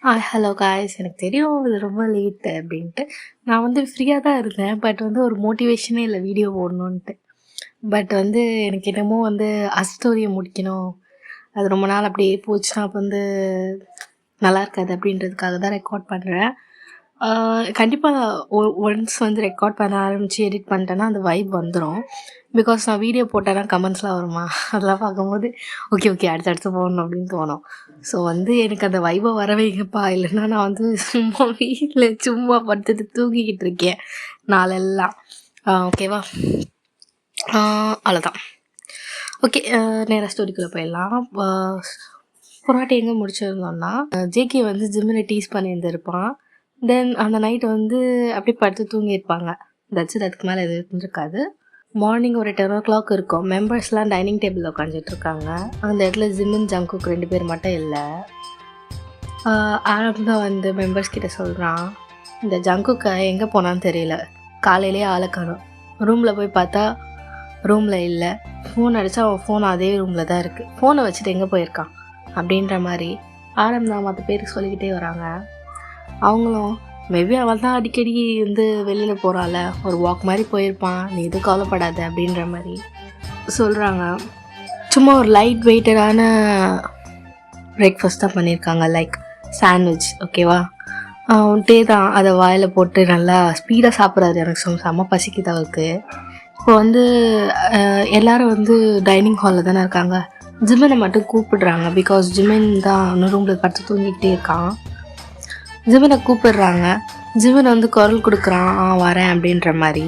Hello guys, எனக்கு தெரியும் இது ரொம்ப லேட்டு அப்படின்ட்டு. நான் வந்து ஃப்ரீயாக தான் இருந்தேன். பட் வந்து ஒரு மோட்டிவேஷனே இல்லை வீடியோ போடணுன்ட்டு. பட் வந்து எனக்கு என்னமோ வந்து ஸ்டோரியை முடிக்கணும், அது ரொம்ப நாள் அப்படியே போச்சுன்னா அப்போ வந்து நல்லா இருக்காது அப்படின்றதுக்காக தான் ரெக்கார்ட் பண்ணுறேன். கண்டிப்பாக ஒன்ஸ் வந்து ரெக்கார்ட் பண்ண ஆரம்பித்து எடிட் பண்ணிட்டேன்னா அந்த வைப் வந்துடும். பிகாஸ் நான் வீடியோ போட்டேன்னா கமெண்ட்ஸ்லாம் வருமா, அதெல்லாம் பார்க்கும்போது ஓகே ஓகே அடுத்தடுத்து போகணும் அப்படின்னு தோணும். ஸோ வந்து எனக்கு அந்த வைபை வர வைங்கப்பா, இல்லைன்னா நான் வந்து சும்மா வீட்டில் சும்மா படுத்துட்டு தூங்கிக்கிட்டு இருக்கேன் நாளெல்லாம். ஓகேவா? அவ்வளோதான். ஓகே, நேராக ஸ்டோரிக்குள்ளே போயிடலாம். பொராட்டி எங்கே முடிச்சிருந்தோம்னா, ஜேகே வந்து ஜிம்மில் டீஸ் பண்ணியிருந்திருப்பான். தென் அந்த நைட் வந்து அப்படியே படுத்து தூங்கியிருப்பாங்க. தட்ஸ் அதுக்கு மேலே எது இருக்காது. மார்னிங் ஒரு 10 o'clock இருக்கும். மெம்பர்ஸ்லாம் டைனிங் டேபிளில் உட்காந்துட்ருக்காங்க. அந்த இடத்துல ஜிம்மின் ஜங்குக் 2 பேர் மட்டும் இல்லை. ஆரம்பம் தான் வந்து மெம்பர்ஸ் கிட்ட சொல்கிறான், இந்த ஜங்குக்கை எங்கே போனான்னு தெரியல, காலையிலே ஆளை காணும். ரூமில் போய் பார்த்தா ரூமில் இல்லை. ஃபோன் அடித்தா அவன் ஃபோன் அதே ரூமில் தான் இருக்குது. ஃபோனை வச்சுட்டு எங்கே போயிருக்கான் அப்படின்ற மாதிரி ஆரம்பம் தான் மற்ற பேருக்கு சொல்லிக்கிட்டே வராங்க. அவங்களும் மேபி அவள் தான் அடிக்கடி வந்து வெளியில் போகிறாள், ஒரு வாக் மாதிரி போயிருப்பான், நீ எதுவும் கவலைப்படாத அப்படின்ற மாதிரி சொல்கிறாங்க. சும்மா ஒரு லைட் வெயிட்டடான பிரேக்ஃபாஸ்ட் தான் பண்ணியிருக்காங்க, லைக் சாண்ட்விச். ஓகேவா? டே தான் அதை வாயில் போட்டு நல்லா ஸ்பீடாக சாப்பிட்றாரு. எனக்கு செம்ம பசிக்குது அவருக்கு. இப்போ வந்து எல்லோரும் வந்து டைனிங் ஹாலில் தானே இருக்காங்க. ஜிம்மினை மட்டும் கூப்பிடுறாங்க. பிகாஸ் ஜிம்மின் தான் இன்னும் ரூமில் படுத்து தூங்கிக்கிட்டே இருக்கான். ஜிம்மினை கூப்பிடுறாங்க. ஜிம்மின் வந்து குரல் கொடுக்குறான், வரேன் அப்படின்ற மாதிரி.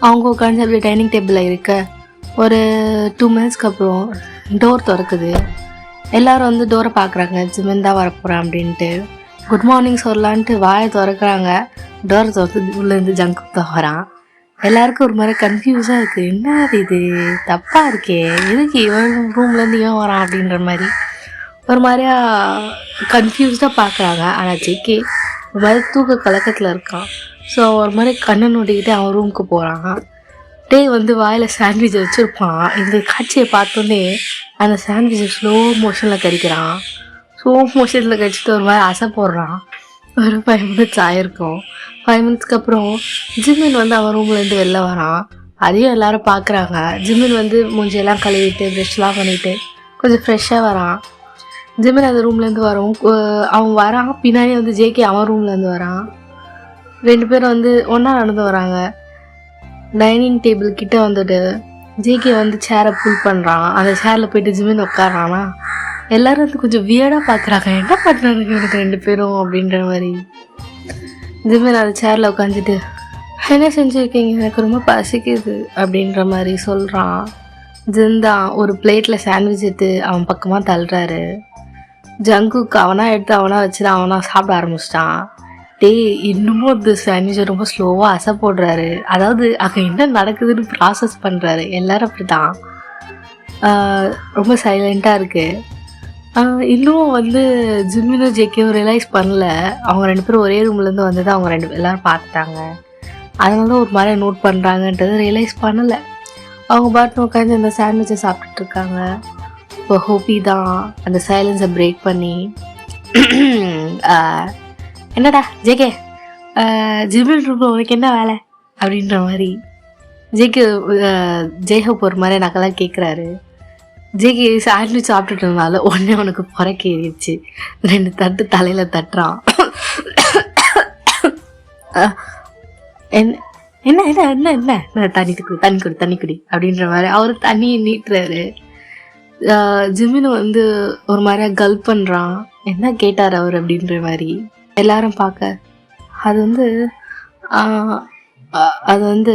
அவங்க உட்காந்து அப்படி டைனிங் டேபிளில் இருக்க ஒரு 2 minutesக்கு அப்புறம் டோர் திறக்குது. எல்லோரும் வந்து டோரை பார்க்குறாங்க, ஜிம்மின் தான் வரப்போகிறேன் அப்படின்ட்டு. குட் மார்னிங் சொல்லலான்ட்டு வாயை திறக்கிறாங்க. டோரை திறந்து உள்ளேருந்து ஜங்குக் தான் வரான். எல்லாருக்கும் ஒரு மாதிரி கன்ஃபியூஸாக இருக்குது, என்ன இது தப்பாக இருக்கே, எதுக்கு இவன் ரூம்லேருந்து இவன் வரான் அப்படின்ற மாதிரி ஒரு மாதிரியா கன்ஃபியூஸ்டாக பார்க்குறாங்க. ஆனால் ஜேகே ஒரு மாதிரி தூக்க கலக்கத்தில் இருக்கான். ஸோ ஒரு மாதிரி கண்ணை நோட்டிக்கிட்டு அவன் ரூமுக்கு போகிறான். டே வந்து வாயில் சாண்ட்விட்சை வச்சுருப்பான். இந்த காட்சியை பார்த்தோன்னே அந்த சாண்ட்விட்சை ஸ்லோ மோஷனில் கடிக்கிறான். ஸ்லோ மோஷனில் கடிச்சிட்டு ஒரு மாதிரி அசை போடுறான். ஒரு 5 minutes ஆகிருக்கும். 5 minutesக்கு அப்புறம் ஜிம்மின் வந்து அவன் ரூம்லேருந்து வெளில வரான். அதையும் எல்லோரும் பார்க்குறாங்க. ஜிம்மின் வந்து மூஞ்சியெல்லாம் கழுவிட்டு ப்ரெஷ்லாம் பண்ணிவிட்டு கொஞ்சம் ஃப்ரெஷ்ஷாக வரான். ஜிம்மின் அந்த ரூம்லேருந்து வரும். அவன் வரான், பின்னாடி வந்து ஜேகே அவன் ரூம்லேருந்து வரான். 2 பேரும் வந்து ஒன்றா நடந்து வராங்க. டைனிங் டேபிள் கிட்டே வந்துட்டு ஜேகே வந்து சேரை புல் பண்ணுறான். அந்த சேரில் போய்ட்டு ஜிம்மின் உட்காரானா. எல்லோரும் வந்து கொஞ்சம் வியர்டாக பார்க்குறாங்க, என்ன பண்ணுறாங்க இவனுக்கு 2 பேரும் அப்படின்ற மாதிரி. ஜிம்மின் அந்த சேரில் உட்காந்துட்டு என்ன செஞ்சுருக்கீங்க, எனக்கு ரொம்ப பசிக்குது அப்படின்ற மாதிரி சொல்கிறான். ஜிந்தான் ஒரு பிளேட்டில் சாண்ட்விச் எடுத்து அவன் பக்கமாக தள்ளுறாரு. ஜங்குக்கு அவனாக எடுத்து அவனாக வச்சுட்டு அவனாக சாப்பிட ஆரம்பிச்சிட்டான். இன்னமும் அந்த சாண்ட்விச்சை ரொம்ப ஸ்லோவாக அசை போடுறாரு. அதாவது அங்கே என்ன நடக்குதுன்னு ப்ராசஸ் பண்ணுறாரு. எல்லோரும் அப்படி தான் ரொம்ப சைலண்ட்டாக இருக்குது. இன்னும் வந்து ஜிம்மினும் ஜேகேவும் ரியலைஸ் பண்ணல, அவங்க 2 பேரும் ஒரே ரூம்லேருந்து வந்து தான் அவங்க எல்லோரும் பார்த்துட்டாங்க. அதனால தான் ஒரு மாதிரி நோட் பண்ணுறாங்கன்றது ரியலைஸ் பண்ணலை. அவங்க பாட்டு உட்காந்து அந்த சாண்ட்விச்சை சாப்பிட்டுட்ருக்காங்க. இப்போ ஹோப்பி தான் அந்த சைலன்ஸை பிரேக் பண்ணி, என்னடா ஜேகே, ஜிம்மின் ரூமில் உனக்கு என்ன வேலை அப்படின்ற மாதிரி ஜேகே ஜெய்ஹோப் ஒரு மாதிரி நக்கலாக கேட்குறாரு. ஜேகே சாண்ட்விச் சாப்பிட்டுட்டு இருந்தால உடனே அவனுக்கு புறக்க ஏறிடுச்சு. 2 தட்டு தலையில் தட்டுறான். என்ன என்ன என்ன என்ன என்ன தண்ணி குடி அப்படின்ற மாதிரி அவர் தண்ணியை நீட்டுறாரு. ஜிம்மின் வந்து ஒரு மாதிரியா கல்ப் பண்ணுறான். என்ன கேட்டார் அவர் அப்படின்ற மாதிரி எல்லாரும் பார்க்க. அது வந்து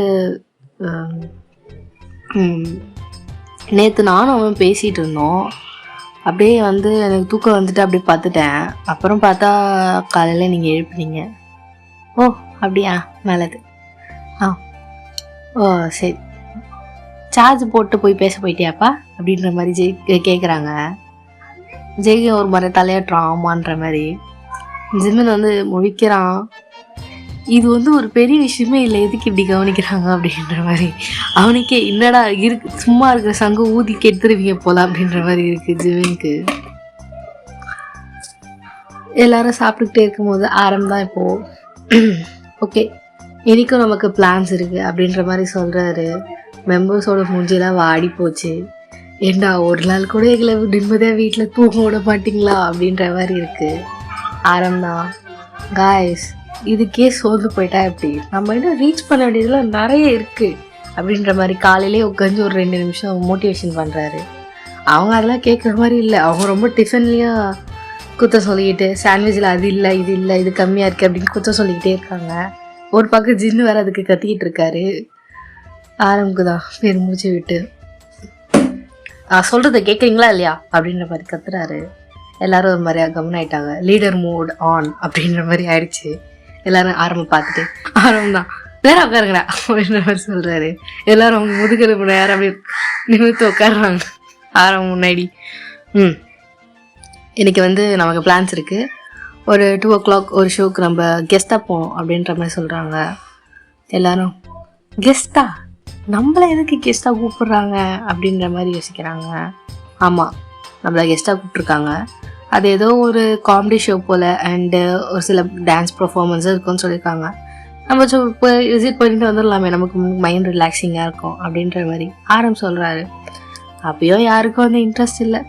நேற்று நானும் அவன் பேசிகிட்டு இருந்தோம். அப்படியே வந்து எனக்கு தூக்கம் வந்துட்டு அப்படியே பார்த்துட்டேன். அப்புறம் பார்த்தா காலையில் நீங்கள் எழுப்பினீங்க. ஓ அப்படியா, நல்லது. ஓ சரி, சார்ஜ் போட்டு போய் பேச போயிட்டியாப்பா அப்படின்ற மாதிரி கேட்குறாங்க. ஜெய்கே ஒரு மாதிரி தலையாட்டுறான் ஆமான்ற மாதிரி. ஜிம்மின் வந்து முழிக்கிறான். இது வந்து ஒரு பெரிய விஷயமே இல்லை, எதுக்கு இப்படி கவனிக்கிறாங்க அப்படின்ற மாதிரி. அவனுக்கே என்னடா இருக்கு, சும்மா இருக்கிற சங்கு ஊதி கெடுத்துருவீங்க போல அப்படின்ற மாதிரி இருக்குது ஜிம்மினுக்கு. எல்லாரும் சாப்பிட்டுக்கிட்டே இருக்கும்போது தான் இப்போது ஓகே இன்றைக்கும் நமக்கு பிளான்ஸ் இருக்குது அப்படின்ற மாதிரி சொல்கிறாரு. மெம்பர்ஸோட மூஞ்சிலாம் வாடி போச்சு. ஏண்டா ஒரு நாள் கூட எங்களை நிம்மதியாக வீட்டில் தூங்க விட மாட்டிங்களா அப்படின்ற மாதிரி இருக்குது. தான் காய்ஸ் இதுக்கே சோர்ந்து போயிட்டா எப்படி, நம்ம இன்னும் ரீச் பண்ண வேண்டியதுலாம் நிறைய இருக்குது அப்படின்ற மாதிரி காலையிலே உட்காந்து ஒரு 2 நிமிஷம் மோட்டிவேஷன் பண்ணுறாரு. அவங்க அதெல்லாம் கேட்குற மாதிரி இல்லை. அவங்க ரொம்ப டிஃபன்லேயும் குத்த சொல்லிக்கிட்டு சாண்ட்விச்சில் அது இல்லை இது இல்லை இது கம்மியாக இருக்குது அப்படின்னு குத்த சொல்லிக்கிட்டே இருக்காங்க. ஒரு பக்கம் ஜின்னு வேறு அதுக்கு கத்திக்கிட்டு இருக்காரு. ஆரம்புக்கு தான் பெருமூச்சு விட்டு சொல்கிறத கேட்குறீங்களா இல்லையா அப்படின்ற மாதிரி கத்துறாரு. எல்லோரும் ஒரு மாதிரியா கவனம் ஆகிட்டாங்க. லீடர் மோட் ஆன் அப்படின்ற மாதிரி ஆயிடுச்சு. எல்லோரும் ஆரம்பம் பார்த்துட்டு தான் நேரம் உட்காருங்கடா அப்படின்ற மாதிரி சொல்கிறாரு. எல்லோரும் அவங்க முதுகெலும்பு நேரம் அப்படி நிமிர்த்து உட்காடுறாங்க ஆரம்பம் முன்னாடி. இன்றைக்கி நமக்கு பிளான்ஸ் இருக்குது. ஒரு 2 o'clock ஒரு ஷோக்கு நம்ம கெஸ்ட்டாக போகணும் அப்படின்ற மாதிரி சொல்கிறாங்க. எல்லோரும் கெஸ்ட்டா, நம்மளை எதுக்கு கெஸ்ட்டாக கூப்பிட்றாங்க அப்படின்ற மாதிரி யோசிக்கிறாங்க. ஆமாம், நம்மளை கெஸ்ட்டாக கூப்பிட்ருக்காங்க. அது ஏதோ ஒரு காமெடி ஷோ போல் அண்டு ஒரு சில டான்ஸ் பர்ஃபார்மன்ஸும் இருக்குன்னு சொல்லியிருக்காங்க. நம்ம போய் விசிட் பண்ணிட்டு வந்துடலாமே, நமக்கு மைண்ட் ரிலாக்ஸிங்காக இருக்கும் அப்படின்ற மாதிரி சொல்கிறாரு. அப்பயும் யாருக்கும் இன்ட்ரெஸ்ட் இல்லை.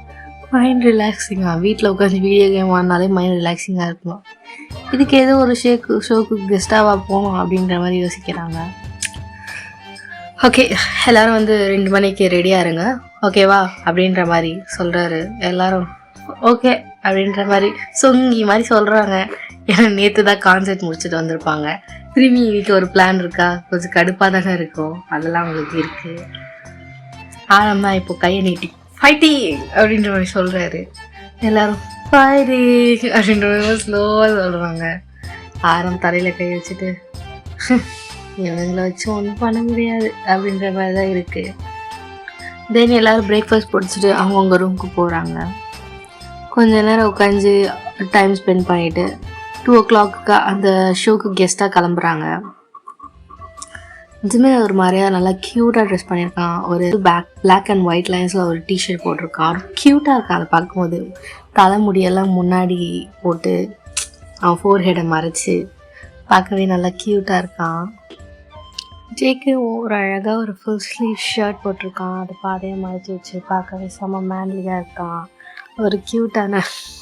மைண்ட் ரிலாக்ஸிங்காக வீட்டில் உட்காந்து வீடியோ கேம் ஆடினாலே மைண்ட் ரிலாக்ஸிங்காக இருக்கும். இதுக்கு ஏதோ ஒரு ஷோக்கு கெஸ்ட்டாக போகணும் அப்படின்ற மாதிரி யோசிக்கிறாங்க. ஓகே எல்லோரும் 2 மணிக்கு ரெடியாக இருங்க ஓகேவா அப்படின்ற மாதிரி சொல்கிறாரு. எல்லோரும் ஓகே அப்படின்ற மாதிரி சொங்கி மாதிரி சொல்கிறாங்க. ஏன்னா நேற்று தான் கான்சர்ட் முடிச்சுட்டு வந்திருப்பாங்க. திரும்பி இன்னைக்கு ஒரு பிளான் இருக்கா, கொஞ்சம் கடுப்பாக தானே இருக்கும். அதெல்லாம் அவங்களுக்கு இருக்குது. தான் இப்போ கையை நீட்டி ஃபைட்டிங் அப்படின்ற மாதிரி சொல்கிறாரு. எல்லோரும் ஃபைட்டிங் அப்படின்ற மாதிரி ஸ்லோவாக சொல்கிறாங்க. தலையில் கை வச்சுட்டு இவங்களை வச்சு ஒன்றும் பண்ண முடியாது அப்படின்ற மாதிரி தான் இருக்குது. தென் எல்லோரும் பிரேக்ஃபாஸ்ட் பிடிச்சிட்டு அவங்கவுங்க ரூமுக்கு போகிறாங்க. கொஞ்ச நேரம் உட்காந்து டைம் ஸ்பெண்ட் பண்ணிவிட்டு 2 o'clock அந்த ஷோக்கு கெஸ்ட்டாக கிளம்புறாங்க. இதுவுமே ஒரு மாதிரியா நல்லா க்யூட்டாக ட்ரெஸ் பண்ணியிருக்கான். ஒரு பிளாக் அண்ட் ஒயிட் லைன்ஸில் ஒரு டிஷர்ட் போட்டிருக்கான். க்யூட்டாக இருக்கான் அதை பார்க்கும்போது. தலைமுடியெல்லாம் முன்னாடி போட்டு அவன் ஃபோர்ஹெடை மறைச்சி பார்க்கவே நல்லா க்யூட்டாக இருக்கான். ஜேக்கு ஒரு அழகாக ஒரு ஃபுல் ஸ்லீவ் ஷர்ட் போட்டிருக்கான். அதை பாதையை மறைச்சி வச்சு பார்க்கவே செம்ம மேன்லியாக இருக்கான். ஒரு க்யூட்டான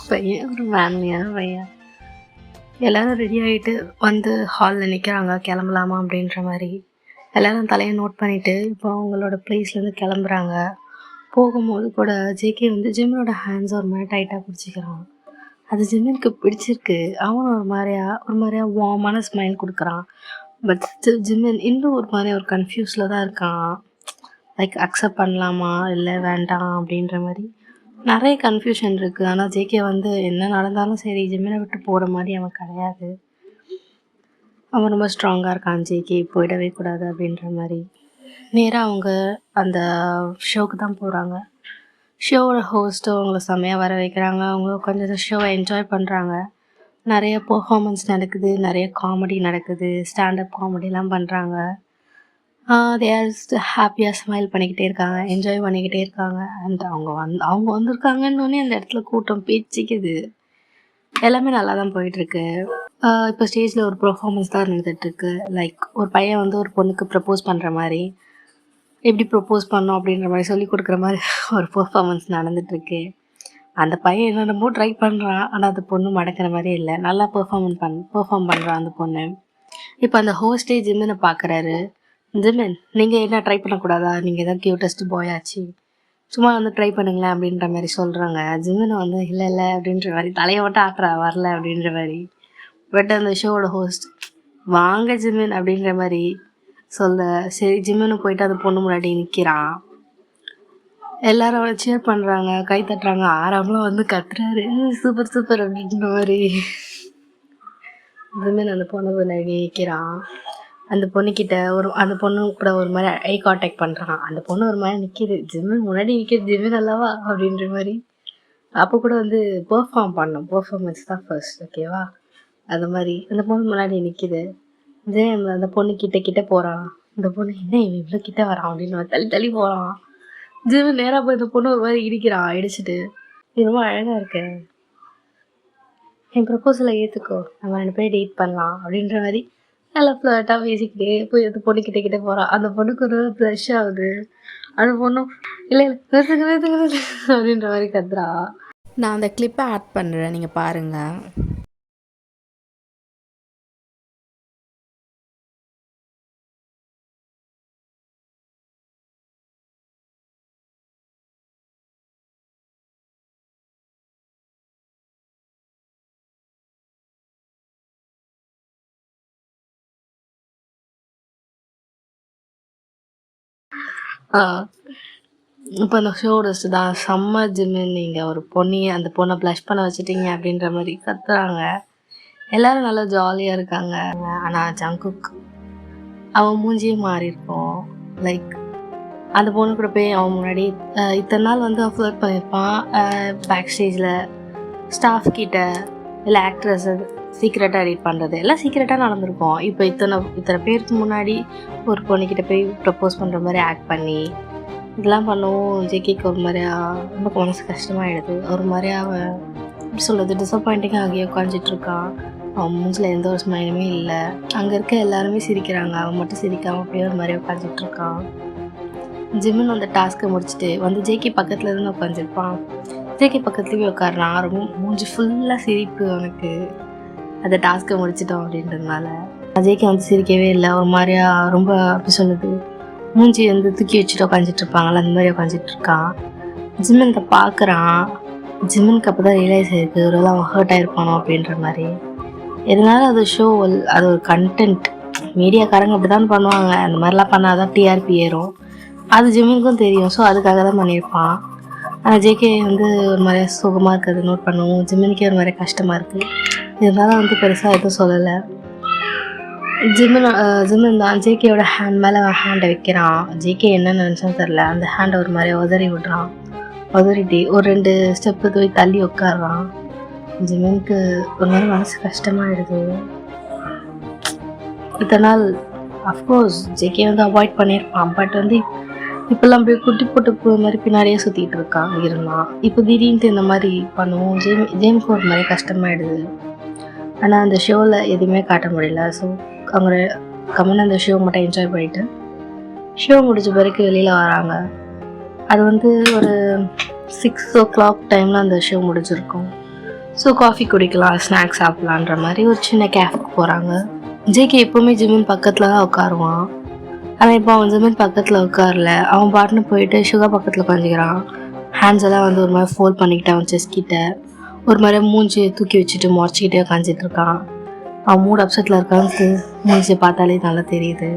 பையன், ஒரு மேன்லியான பையன். எல்லோரும் ரெடி ஆகிட்டு ஹாலில் நிற்கிறாங்க. கிளம்பலாமா அப்படின்ற மாதிரி எல்லோரும் தலையை நோட் பண்ணிவிட்டு இப்போ அவங்களோட ப்ளேஸ்லேருந்து கிளம்புறாங்க. போகும்போது கூட ஜேகே ஜிம்மனோட ஹேண்ட்ஸ் ஒரு மாதிரி டைட்டாக பிடிச்சிக்கிறான். அது ஜிம்மனுக்கு பிடிச்சிருக்கு. அவனும் ஒரு மாதிரியா வார்மான ஸ்மைல் கொடுக்குறான். பட் ஜிம்மன் இன்னும் ஒரு மாதிரி ஒரு கன்ஃபியூஸில் தான் இருக்கான். லைக் அக்செப்ட் பண்ணலாமா இல்லை வேண்டாம் அப்படின்ற மாதிரி நிறைய கன்ஃபியூஷன் இருக்குது. ஆனால் ஜேகே என்ன நடந்தாலும் சரி ஜிம்மனை விட்டு போகிற மாதிரி அவன் கிடையாது. அவன் ரொம்ப ஸ்ட்ராங்காக இருக்கான். ஜேகே போயிடவே கூடாது அப்படின்ற மாதிரி. நேராக அவங்க அந்த ஷோக்கு தான் போகிறாங்க. ஷோவோட ஹோஸ்ட்டு அவங்கள செம்மையாக வர வைக்கிறாங்க. அவங்க கொஞ்சம் ஷோவை என்ஜாய் பண்ணுறாங்க. நிறைய பெர்ஃபார்மன்ஸ் நடக்குது, நிறைய காமெடி நடக்குது, ஸ்டாண்டப் காமெடிலாம் பண்ணுறாங்க. தே ஆர் ஹாப்பியாக ஸ்மைல் பண்ணிக்கிட்டே இருக்காங்க, என்ஜாய் பண்ணிக்கிட்டே இருக்காங்க. அண்ட் அவங்க வந்திருக்காங்கன்னொடனே அந்த இடத்துல கூட்டம் பேச்சிக்குது. எல்லாமே நல்லா தான் போயிட்டுருக்கு. இப்போ ஸ்டேஜில் ஒரு பெர்ஃபார்மன்ஸ் தான் நடந்துகிட்ருக்கு. லைக் ஒரு பையன் ஒரு பொண்ணுக்கு ப்ரப்போஸ் பண்ணுற மாதிரி, எப்படி ப்ரப்போஸ் பண்ணோம் அப்படின்ற மாதிரி சொல்லி கொடுக்குற மாதிரி ஒரு பெர்ஃபார்மன்ஸ் நடந்துகிட்ருக்கு. அந்த பையன் என்னென்னமோ ட்ரை பண்ணுறான். ஆனால் அந்த பொண்ணு மடக்கிற மாதிரி இல்லை. நல்லா பெர்ஃபார்ம் பண்ணுறான் அந்த பொண்ணு. இப்போ அந்த ஹோஸ்டே ஜிம்மனை பார்க்குறாரு. ஜிம்மன், நீங்கள் என்ன ட்ரை பண்ணக்கூடாதா? நீங்கள் தான் க்யூட்டஸ்ட் பாய் ஆச்சு, சும்மா ட்ரை பண்ணுங்களேன் அப்படின்ற மாதிரி சொல்கிறாங்க. ஜிம்மனை இல்லை இல்லை அப்படின்ற மாதிரி தலையை மட்டும் ஆட்டுறா, வரல அப்படின்ற மாதிரி. பட் அந்த ஷோவோட ஹோஸ்ட் வாங்க ஜிம்மன் அப்படின்ற மாதிரி சொல்ல, சரி ஜிம்மனு போயிட்டு அந்த பொண்ணு முன்னாடி நிற்கிறான். எல்லாரும் அவனை சேர் பண்ணுறாங்க, கை தட்டுறாங்க. ஆறாமலாம் கத்துறாரு, சூப்பர் சூப்பர் அப்படின்ற மாதிரி. ஜிம்மன் அந்த பொண்ணு முன்னாடி நிற்கிறான். அந்த பொண்ணுக்கிட்ட அந்த பொண்ணு கூட ஒரு மாதிரி ஐ கான்டாக்ட் பண்ணுறான். அந்த பொண்ணு ஒரு மாதிரி நிற்கிது. ஜிம்மன் முன்னாடி நிற்கிது, ஜிம்மன் அல்லவா அப்படின்ற மாதிரி. அப்போ கூட பெர்ஃபார்ம் பண்ணோம், பெர்ஃபார்மன்ஸ் தான் ஃபர்ஸ்ட், ஓகேவா? அது மாதிரி அந்த பொண்ணு முன்னாடி நிற்கிது. அந்த பொண்ணு கிட்ட போகிறான். அந்த பொண்ணு என்ன இவ்வளோ கிட்ட வரான் அப்படின்னு தள்ளி தள்ளி போகிறான். ஜிம்மன் நேராக போய் இந்த பொண்ணு ஒரு மாதிரி இடிக்கிறான். இடிச்சிட்டு, இது ரொம்ப அழகாக இருக்கு, என் ப்ரப்போசலை ஏற்றுக்கோ, நம்ம 2 பேரும் டேட் பண்ணலாம் அப்படின்ற மாதிரி நல்லா ஃப்ளர்ட்டாக பேசிக்கிட்டே போய் அந்த பொண்ணுக்கிட்ட கிட்ட போகிறான். அந்த பொண்ணுக்கு ஒரு ப்ளஷ் ஆகுது. அந்த பொண்ணும் இல்லை இல்லை நிறுத்துங்க நிறுத்துங்க நிறுத்துங்க அப்படின்ற மாதிரி கத்துறா. நான் அந்த கிளிப்பை ஆட் பண்ணுறேன், நீங்கள் பாருங்கள். இப்போ அந்த ஷோ தான் செம்ம ஜிம்மின், நீங்கள் ஒரு பொண்ணையை அந்த பொண்ணை ப்ளஷ் பண்ண வச்சுட்டீங்க அப்படின்ற மாதிரி கத்துறாங்க. எல்லோரும் நல்லா ஜாலியாக இருக்காங்க. ஆனால் ஜங்குக் அவன் மூஞ்சியே மாறி இருக்கும். லைக் அந்த பொண்ணு கூட போய் அவன் முன்னாடி இத்தனை நாள் வந்து அவன் ஃப்ளர்ட் பண்ணியிருப்பான். பேக் ஸ்டேஜில் ஸ்டாஃப் கிட்ட இல்லை ஆக்ட்ரஸ் சீக்ரெட்டாக எடிட் பண்ணுறது எல்லாம் சீக்ரெட்டாக நடந்திருக்கும். இப்போ இத்தனை பேருக்கு முன்னாடி ஒரு பொண்ணுக்கிட்ட போய் ப்ரப்போஸ் பண்ணுற மாதிரி ஆக்ட் பண்ணி இதெல்லாம் பண்ணவும் ஜேகேக்கு ஒரு மாதிரியா ரொம்ப மனசு கஷ்டமாயிடுது. ஒரு மாதிரியா அவன் எப்படி சொல்கிறது, டிசப்பாயிண்டிங்காக ஆகிய உட்காந்துட்ருக்கான். அவன் மூஞ்சில் எந்த ஒரு ஸ்மைலுமே இல்லை. அங்கே இருக்க எல்லாருமே சிரிக்கிறாங்க, அவன் மட்டும் சிரிக்காமல் அப்படியே ஒரு மாதிரியா உட்காந்துட்ருக்கான். ஜிம்மின் அந்த டாஸ்க்கை முடிச்சுட்டு வந்து ஜேகே பக்கத்தில் இருந்து உட்காந்துருப்பான். ஜேகே பக்கத்துலேயே உட்காடுறான். ரொம்ப மூஞ்சி ஃபுல்லாக சிரிப்பு அவனுக்கு, அந்த டாஸ்க்கை முடிச்சிட்டோம் அப்படின்றதுனால. ஜேகே வந்து சிரிக்கவே இல்லை. ஒரு மாதிரியா ரொம்ப அப்படி சொல்லுது, மூஞ்சி வந்து தூக்கி வச்சுட்டு உட்காந்துட்டு இருப்பாங்கள்ல, அந்த மாதிரி உட்காந்துட்டு இருக்கான். ஜிம்மின்கிட்ட பார்க்குறான். ஜிம்மினுக்கு அப்போ தான் ரியலைஸ் ஆயிருக்கு ஒரு அவன் ஹர்ட் ஆகிருப்பானோ அப்படின்ற மாதிரி. இதனால அது ஷோ, அது ஒரு கண்டென்ட். மீடியாக்காரங்க அப்படி தான் பண்ணுவாங்க, அந்த மாதிரிலாம் பண்ணால் தான் டிஆர்பி ஏறும். அது ஜிம்மினுக்கும் தெரியும். ஸோ அதுக்காக தான் பண்ணியிருப்பான். ஆனால் ஜேகே வந்து ஒரு மாதிரியா சுகமாக இருக்கிறது நோட் பண்ணுவோம். ஜிம்மினுக்கே ஒரு மாதிரி கஷ்டமாக இருக்குது. இதனால வந்து பெருசாக எதுவும் சொல்லலை. ஜிம்மின் தான் ஜேகேயோட ஹேண்ட் மேலே அவன் ஹேண்டை வைக்கிறான். ஜேகே என்ன நினச்சான்னு தெரில, அந்த ஹேண்டை ஒரு மாதிரி உதறி விடுறான். உதறிட்டு ஒரு 2 ஸ்டெப்பு போய் தள்ளி உட்காடுறான். ஜிம்மினுக்கு ஒரு மாதிரி மனசு கஷ்டமாயிடுது. இத்தனை நாள் அஃப்கோர்ஸ் ஜேகே வந்து அவாய்ட் பண்ணியிருப்பான். பட் வந்து இப்போல்லாம் அப்படியே குட்டி போட்டு பூ மாதிரி பின்னாடியே சுற்றிட்டு இருக்கான் இருந்தான். இப்போ திடீர்னு இந்த மாதிரி பண்ணுவோம். ஜேம்க்கு ஒரு மாதிரி கஷ்டமாயிடுது. ஆனால் அந்த ஷோவில் எதுவுமே காட்ட முடியல. ஸோ அவங்க கம்முன்னு அந்த ஷோ மட்டும் என்ஜாய் பண்ணிவிட்டு ஷோ முடிஞ்ச பிறகு வெளியில் வராங்க. அது வந்து ஒரு 6 o'clock டைமில் அந்த ஷோ முடிஞ்சிருக்கும். ஸோ காஃபி குடிக்கலாம், ஸ்நாக்ஸ் சாப்பிட்லான்ற மாதிரி ஒரு சின்ன கேஃபுக்கு போகிறாங்க. ஜேகே எப்போவுமே ஜிம்மின் பக்கத்தில் தான் உட்காருவான். ஆனால் இப்போ அவன் ஜிம்மின் பக்கத்தில் உட்காரல. அவன் பாட்டுன்னு போயிட்டு சுகா பக்கத்தில் உட்காந்துக்கிறான். ஹேண்ட்ஸ் எல்லாம் வந்து ஒரு மாதிரி ஃபோல்ட் பண்ணிக்கிட்டு அவன் செஸ்ட் கிட்ட ஒரு மாதிரி மூஞ்சி தூக்கி வச்சுட்டு முறைச்சிக்கிட்டே உட்காந்துட்டு இருக்கான். அவன் மூட் அப்செட்டில் இருக்கான்னு மூஞ்சியை பார்த்தாலே நல்லா தெரியுது.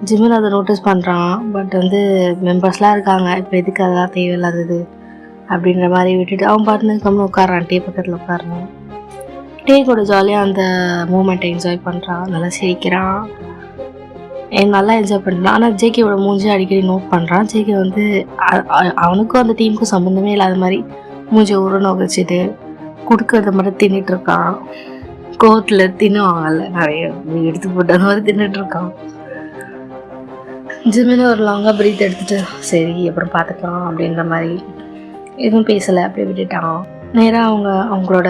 ஜிம்மின் அதை நோட்டீஸ் பண்ணுறான். பட் வந்து மெம்பர்ஸ்லாம் இருக்காங்க, இப்போ எதுக்கு அதெல்லாம் தேவையில்லாதது அப்படின்ற மாதிரி விட்டுட்டு அவன் பாட்டுன்னு கம்மில் உட்காரான். டீ பக்கத்தில் உட்காரான். டீ கூட ஜாலியாக அந்த மூமெண்ட்டை என்ஜாய் பண்ணுறான். நல்லா சிரிக்கிறான், நல்லா என்ஜாய் பண்ணுறான். ஆனால் ஜேகேவோட மூஞ்சி அடிக்கடி நோட் பண்ணுறான். ஜேகே வந்து அவனுக்கும் அந்த டீமுக்கும் சம்மந்தமே இல்லாத மாதிரி மூஞ்சி உருணை வச்சுட்டு கொடுக்கறத மட்டும் தின்னுட்டு இருக்கான். கோவத்தில் தின்னுவாங்கல்ல நிறைய எடுத்து போட்டு அந்த மாதிரி தின்னுட்டு இருக்கான். ஜிம்மின்னு ஒரு லாங்காக பிரீத் எடுத்துட்டு சரி அப்புறம் பார்த்துக்கலாம் அப்படின்ற மாதிரி எதுவும் பேசலை, அப்படியே விட்டுட்டான். நேராக அவங்களோட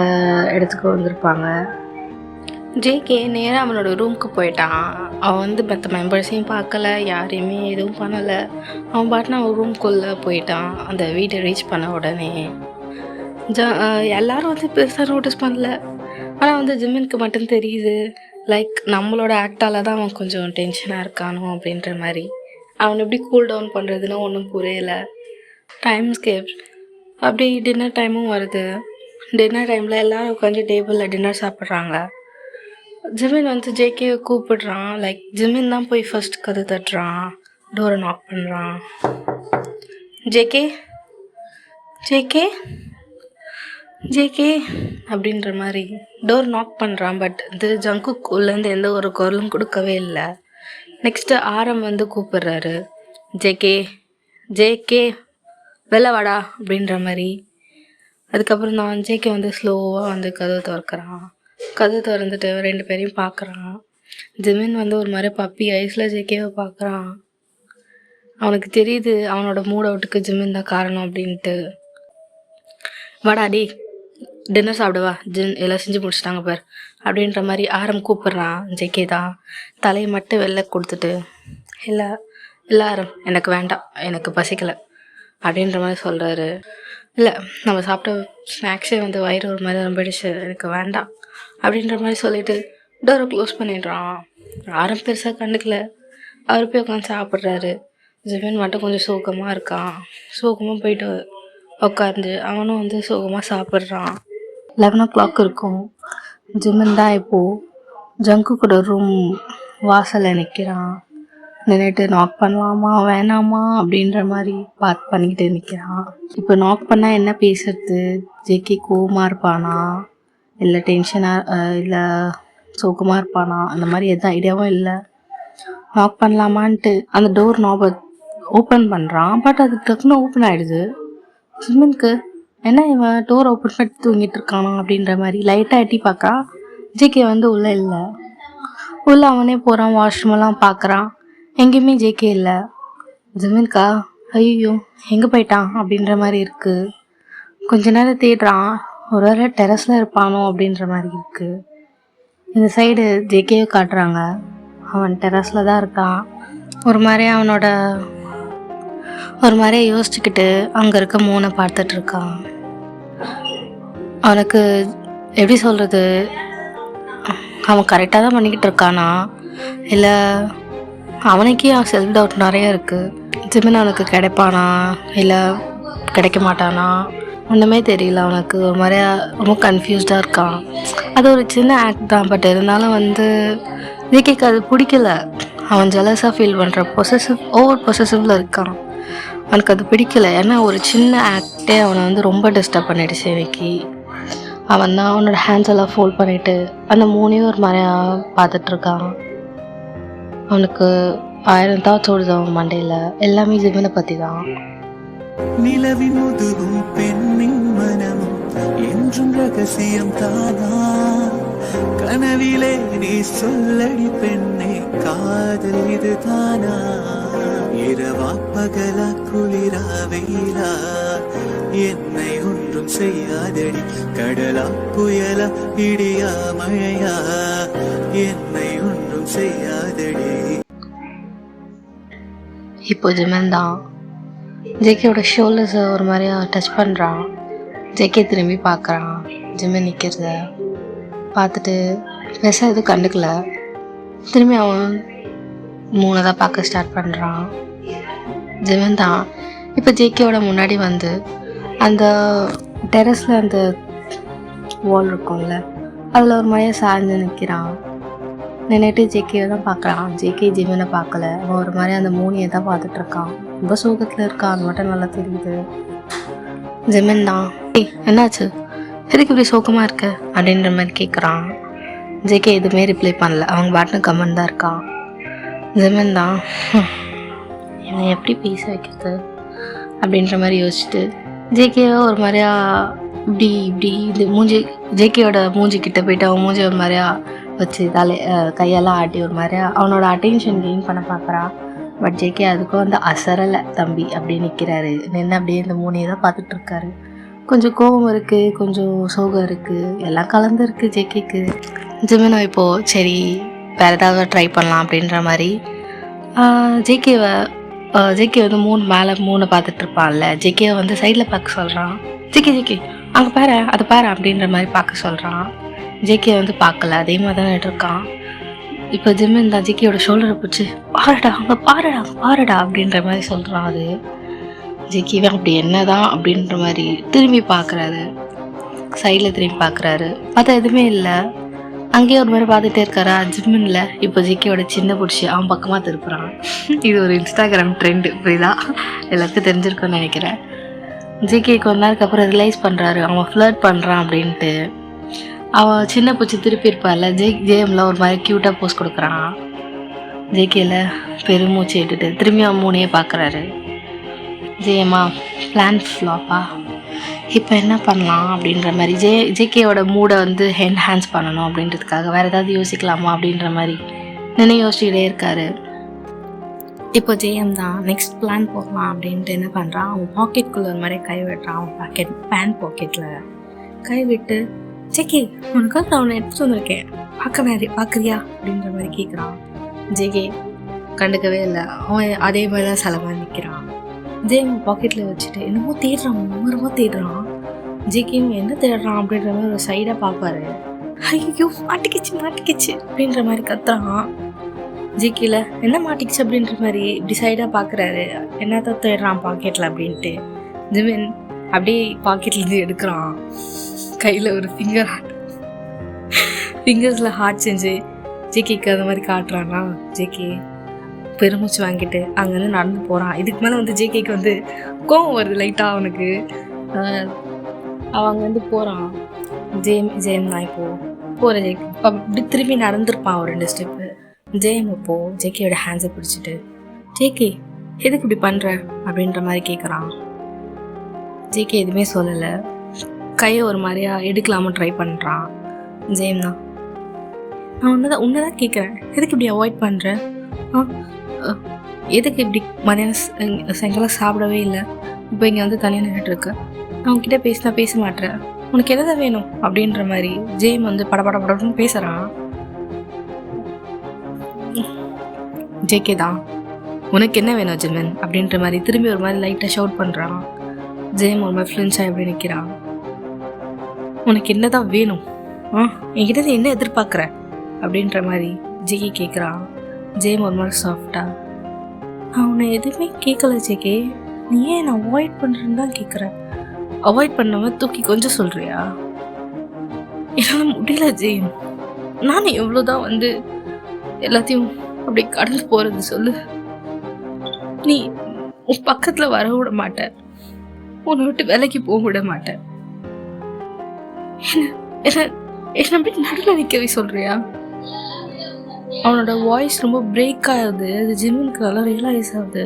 இடத்துக்கு வந்திருப்பாங்க. ஜேகே நேராக அவனோட ரூமுக்கு போயிட்டான். அவன் வந்து மற்ற மெம்பர்ஸையும் பார்க்கல, யாரையுமே எதுவும் பண்ணலை. அவன் பாட்டுன்னு அவன் ரூம்குள்ளே போயிட்டான். அந்த வீட்டை ரீச் பண்ண உடனே எல்லாரும் வந்து பெருசாக நோட்டீஸ் பண்ணல. ஆனால் வந்து ஜிம்மினுக்கு மட்டும் தெரியுது, லைக் நம்மளோட ஆக்டால் தான் அவன் கொஞ்சம் டென்ஷனாக இருக்கானோ அப்படின்ற மாதிரி. அவன் எப்படி கூல் டவுன் பண்ணுறதுன்னு ஒன்றும் புரியலை. டைம் ஸ்கேப் அப்படி டின்னர் டைமும் வருது. டின்னர் டைமில் எல்லோரும் உட்காந்து டேபிளில் டின்னர் சாப்பிட்றாங்க. ஜிம்மின் வந்து ஜேகேவை கூப்பிடுறான். லைக் ஜிம்மின் தான் போய் ஃபர்ஸ்ட் கதை தட்டுறான், டோரை நாக் பண்ணுறான். ஜேகே ஜேகே ஜேகே அப்படின்ற மாதிரி டோர் நாக் பண்ணுறான். பட் இது ஜங்குக் உள்ளேருந்து எந்த ஒரு குரலும் கொடுக்கவே இல்லை. நெக்ஸ்ட்டு ஆரம் வந்து கூப்பிடுறாரு, ஜேகே ஜேகே வெளில வாடா அப்படின்ற மாதிரி. அதுக்கப்புறம் தான் ஜேகே வந்து ஸ்லோவாக வந்து கதவை திறக்கிறான். கதவை திறந்துட்டு 2 பேரையும் பார்க்குறான். ஜிமின் வந்து ஒரு மாதிரி பப்பி ஐஸில் ஜேகேவை பார்க்குறான். அவனுக்கு தெரியுது அவனோட மூட் அவுட்டுக்கு ஜிமின் தான் காரணம் அப்படின்ட்டு. வாடா டே டின்னர் சாப்பிடுவா எல்லாம் செஞ்சு முடிச்சிட்டாங்க பார் அப்படின்ற மாதிரி ஆரம் கூப்பிட்றான். ஜேகே தான் தலையை மட்டும் வெளில கொடுத்துட்டு இல்லை இல்லை ஆரம் எனக்கு வேண்டாம், எனக்கு பசிக்கலை அப்படின்ற மாதிரி சொல்கிறாரு. இல்லை நம்ம சாப்பிட்ட ஸ்நாக்ஸே வந்து வயிறு ஒரு மாதிரி நம்பிடுச்சு, எனக்கு வேண்டாம் அப்படின்ற மாதிரி சொல்லிட்டு டோரை க்ளோஸ் பண்ணிடுறான். ஆரம் பெருசாக கண்டுக்கல, அவர் போய் உட்காந்து சாப்பிட்றாரு. ஜிமின் மட்டும் கொஞ்சம் சோகமாக இருக்கான். சோகமாக போயிட்டு உட்காந்து அவனும் வந்து சோகமாக சாப்பிட்றான். 11 o'clock இருக்கும். ஜிமின் தான் இப்போது ஜங்கு கூட ரூம் வாசலில் நிற்கிறான். நின்றுட்டு நாக் பண்ணலாமா வேணாமா அப்படின்ற மாதிரி பண்ணிக்கிட்டு நிற்கிறான். இப்போ நாக் பண்ணால் என்ன பேசுறது? ஜேகே கோவமாக இருப்பானா, இல்லை டென்ஷனாக, இல்லை சோகமாக இருப்பானா, அந்த மாதிரி எந்த ஐடியாவும் இல்லை. நாக் பண்ணலாமான்ட்டு அந்த டோர் நாபை ஓப்பன் பண்ணுறான். பட் அது டக்குன்னு ஓப்பன் ஆகிடுது. ஜிமினுக்கு என்ன இவன் டோர் ஓப்பன் பண்ணி தூங்கிட்டு இருக்கானா அப்படின்ற மாதிரி லைட்டாக எட்டி பார்க்குறான். ஜேகே வந்து உள்ளே இல்லை. உள்ளே அவனே போகிறான், வாஷ்ரூமெல்லாம் பார்க்குறான், எங்கேயுமே ஜேகே இல்லை. ஜிமின்கா ஐயோ எங்கே போயிட்டான் அப்படின்ற மாதிரி இருக்குது. கொஞ்ச நேரம் தேடுறான், ஒரு வேளை டெரஸில் இருப்பானோ அப்படின்ற மாதிரி இருக்குது. இந்த சைடு ஜேகேவை காட்டுறாங்க, அவன் டெரஸில் தான் இருக்கான். ஒரு மாதிரியே யோசிச்சுக்கிட்டு அங்கே இருக்க மூனை பார்த்துட்ருக்கான். அவனுக்கு எப்படி சொல்கிறது, அவன் கரெக்டாக தான் பண்ணிக்கிட்டு இருக்கானா இல்லை அவனுக்கே செல்ஃப் டவுட் நிறைய இருக்குது. ஜிமின் அவனுக்கு கிடைப்பானா இல்லை கிடைக்க மாட்டானா ஒன்றுமே தெரியல. அவனுக்கு ஒரு மாதிரியா ரொம்ப கன்ஃபியூஸ்டாக இருக்கான். அது ஒரு சின்ன ஆக்ட் தான், பட் இருந்தாலும் வந்து ஜேகேக்கு அது பிடிக்கல. அவன் ஜெலஸாக ஃபீல் பண்ணுற ஓவர் பொசசிவில் இருக்கான். அவனுக்கு அது பிடிக்கல. ஏன்னா ஒரு சின்ன ஆக்டே அவனை வந்து ரொம்ப டிஸ்டர்ப் பண்ணிடுச்சு இன்னைக்கு. அவன் தான் அவனோட ஹேண்ட்ஸ் எல்லாம் ஃபோல்ட் பண்ணிவிட்டு அந்த மூணையும் ஒரு மாதிரியா பார்த்துட்ருக்கான். அவனுக்கு 1000 தாட்ஸ் ஓடுது அவன் மண்டையில், எல்லாமே ஜிமினை பற்றி தான். நிலவின் முதுகும் பெண்ணின் மனமும் என்றும் ரகசியம் தானா, கனவிலே நீ சொல்லடி பெண்ணே காதல் இது தானா, இரவா பகலா குளிரா வெயிலா என்னை ஒன்றும் செய்யாதடி, கடலா புயலா இடியா மழையா என்னை ஒன்றும் செய்யாதடி. இப்போ ஜிமின் தான் ஜேகேயோட ஷோல்டர்ஸை ஒரு மாதிரியா டச் பண்ணுறான். ஜேகே திரும்பி பார்க்குறான். ஜிமின் நிற்கிறத பார்த்துட்டு பெருசாக எதுவும் கண்டுக்கல. திரும்பி அவன் மூணை தான் பார்க்க ஸ்டார்ட் பண்ணுறான். ஜிமின் தான் இப்போ ஜேகேயோட முன்னாடி வந்து அந்த டெரஸில் அந்த வால் இருக்கும்ல அதில் ஒரு மாதிரியாக சாய்ந்து நிற்கிறான். நின்றுட்டு ஜேகேவை தான் பார்க்குறான். ஜேகே ஜிமினை பார்க்கல. அவன் ஒரு மாதிரி அந்த மூணியை தான் பார்த்துட்ருக்கான். ரொம்ப சோகத்தில் இருக்கான், அது மட்டும் நல்லா தெரியுது. ஜிமின் தான் என்னாச்சு, எதுக்கு இப்படி சோகமாக இருக்க அப்படின்ற மாதிரி கேட்குறான். ஜேகே எதுவுமே ரிப்ளை பண்ணல, அவங்க பாட்டுன்னு கமெண்ட் தான் இருக்கான். ஜிமின் தான் என்னை எப்படி பேச வைக்கிறது அப்படின்ற மாதிரி யோசிச்சுட்டு ஜேகேவை ஒரு மாதிரியா இப்படி இது ஜேகேயோட மூஞ்சி கிட்ட போயிட்டு அவன் மூஞ்சி ஒரு மாதிரியா வச்சு கையெல்லாம் ஆட்டி ஒரு மாதிரியா அவனோட அட்டென்ஷன் கெயின் பண்ண பார்க்குறான். பட் ஜேகே அதுக்கும் வந்து அசரலை தம்பி அப்படியே நிற்கிறாரு. நின்று அப்படியே இந்த மூணையை தான் பார்த்துட்ருக்காரு. கொஞ்சம் கோபம் இருக்குது, கொஞ்சம் சோகம் இருக்குது, எல்லாம் கலந்து இருக்குது ஜேகேக்கு. ஜிமினோ இப்போது சரி வேறு ஏதாவது ட்ரை பண்ணலாம் அப்படின்ற மாதிரி ஜேகே வந்து மேலே மூணை பார்த்துட்ருப்பான்ல, ஜேகேவை வந்து சைடில் பார்க்க சொல்கிறான். ஜேகே அங்கே பாரு அதை பாரு அப்படின்ற மாதிரி பார்க்க சொல்கிறான். ஜேகே வந்து பார்க்கல, அதே மாதிரி தான் இருக்கான். இப்போ ஜிமின் தான் ஜேகேயோட ஷோல்டரை பிடிச்சி அங்கே பாருடா அப்படின்ற மாதிரி சொல்கிறான். அது ஜேகேவே அப்படி என்னதான் அப்படின்ற மாதிரி திரும்பி பார்க்குறாரு. சைடில் திரும்பி பார்க்குறாரு, பார்த்தா எதுவுமே இல்லை. அங்கேயே ஒரு மாதிரி பார்த்துட்டே இருக்காரா. ஜிம்மின்ல இப்போ ஜேகேயோட சின்ன பிடிச்சி அவன் பக்கமாக திருப்புறான். இது ஒரு இன்ஸ்டாகிராம் ட்ரெண்டு, இப்படிதான் எல்லாத்துக்கும் தெரிஞ்சிருக்குன்னு நினைக்கிறேன். ஜேகே கொஞ்ச நேரத்துக்கு அப்புறம் ரியலைஸ் பண்ணுறாரு அவன் ஃப்ளர்ட் பண்ணுறான் அப்படின்ட்டு. அவன் சின்ன பூச்சி திருப்பி இருப்பார்ல, ஜேஎம்ல ஒரு மாதிரி க்யூட்டாக போஸ் கொடுக்குறான். ஜேகேல பெருமூச்சு எடுத்துட்டு திரும்பி அவன் மூணையே பார்க்குறாரு. ஜேஎம்மா பிளான் ஃப்ளாப்பா, இப்போ என்ன பண்ணலாம் அப்படின்ற மாதிரி ஜேகேயோட மூடை வந்து என்ஹான்ஸ் பண்ணணும் அப்படின்றதுக்காக வேறு ஏதாவது யோசிக்கலாமா அப்படின்ற மாதிரி யோசிச்சுக்கிட்டே இருக்காரு. இப்போ ஜேஎம் தான் நெக்ஸ்ட் பிளான் போகலாம் அப்படின்ட்டு என்ன பண்ணுறான், அவன் பாக்கெட்டுக்குள்ளே ஒரு மாதிரி கை விடுறான். அவன் பேண்ட் பாக்கெட்டில் கை விட்டு ஜேகே உனக்காக நான் அவனை எடுத்துட்டு வந்திருக்கேன் பார்க்குறியா அப்படின்ற மாதிரி கேட்குறான். ஜேகே கண்டுக்கவே இல்லை. அவன் அதே மாதிரி தான் செலவாக நிற்கிறான். ஜேம் பாக்கெட்டில் வச்சுட்டு என்னமோ தேடுறான், மும்முரமா தேடுறான். ஜேகேயும் என்ன தேடுறான் அப்படின்ற மாதிரி ஒரு சைடாக பார்ப்பாரு. ஐயோ மாட்டிக்கிச்சு அப்படின்ற மாதிரி கத்துறான். ஜேகேல என்ன மாட்டிக்கிச்சு அப்படின்ற மாதிரி இப்படி சைடாக பார்க்குறாரு. என்னதான் தேடுறான் பாக்கெட்டில் அப்படின்ட்டு. ஜிமின் அப்படியே பாக்கெட்லேருந்து எடுக்கிறான். கையில் ஒரு ஃபிங்கர்ஸில் ஹார்ட் செஞ்சு ஜேகேக்கு அந்த மாதிரி காட்டுறான்னா ஜேகே பெருமூச்சு வாங்கிட்டு அங்கேருந்து நடந்து போகிறான். இதுக்கு மேலே வந்து ஜேகேக்கு வந்து கோவம் வருது லைட்டாக அவனுக்கு. அவங்க வந்து போகிறான். ஜேம் தான் இப்போது போகிற ஜேகே அப்படி திரும்பி நடந்துருப்பான் ஒரு 2 ஸ்டெப்பு. ஜேம் இப்போது ஜேகேயோட ஹேண்ட்ஸை பிடிச்சிட்டு ஜேகே எதுக்கு இப்படி பண்ணுற அப்படின்ற மாதிரி கேட்குறான். ஜேகே எதுவுமே சொல்லலை. கையை ஒரு மாதிரியா எடுக்கலாமல் ட்ரை பண்ணுறான். ஜேம் தான் நான் உன்னதான் கேட்குறேன், எதுக்கு இப்படி அவாய்ட் பண்ணுறேன்? எதுக்கு இப்படி மதியானம் சாயங்காலம் சாப்பிடவே இல்லை, இப்போ இங்கே வந்து தனியாக நின்றுட்டுருக்க, நான் உங்ககிட்ட பேசினா பேச மாட்டேன், உனக்கு என்னதான் வேணும் அப்படின்ற மாதிரி ஜேம் வந்து படப்படன்னு பேசுகிறான். ஜேகே தான் உனக்கு என்ன வேணும் ஜிமன் அப்படின்ற மாதிரி திரும்பி ஒரு மாதிரி லைட்டாக ஷவுட் பண்ணுறான். ஜேம் ஒரு மாதிரி ஃப்ளின்ச்சாக எப்படி நிற்கிறான். உனக்கு என்னதான் வேணும், என்கிட்ட என்ன எதிர்பார்க்குற அப்படின்ற மாதிரி ஜேகே கேட்குறான். ஜேம் ஒரு மாதிரி சாஃப்டா நான் உன்னை எதுவுமே கேட்கல ஜேகே, நீ ஏன் நான் அவாய்ட் பண்ணுறேன்னு தான் கேட்குறேன். அவாய்ட் பண்ணாமல் தூக்கி கொஞ்சம் சொல்கிறியா? என்னால் முடியல ஜேம், நானும் எவ்வளோதான் வந்து எல்லாத்தையும் அப்படி கடந்து போகிறது சொல்லு. நீ உன் பக்கத்தில் வர விட மாட்டேன், உன்னை விட்டு வேலைக்கு போக விட மாட்டேன். என்ன அப்படி நடுவில் நிற்கவே சொல்றியா? அவனோட வாய்ஸ் ரொம்ப பிரேக் ஆகுது. அது ஜிம்மினுக்கு நல்லா ரியலைஸ் ஆகுது.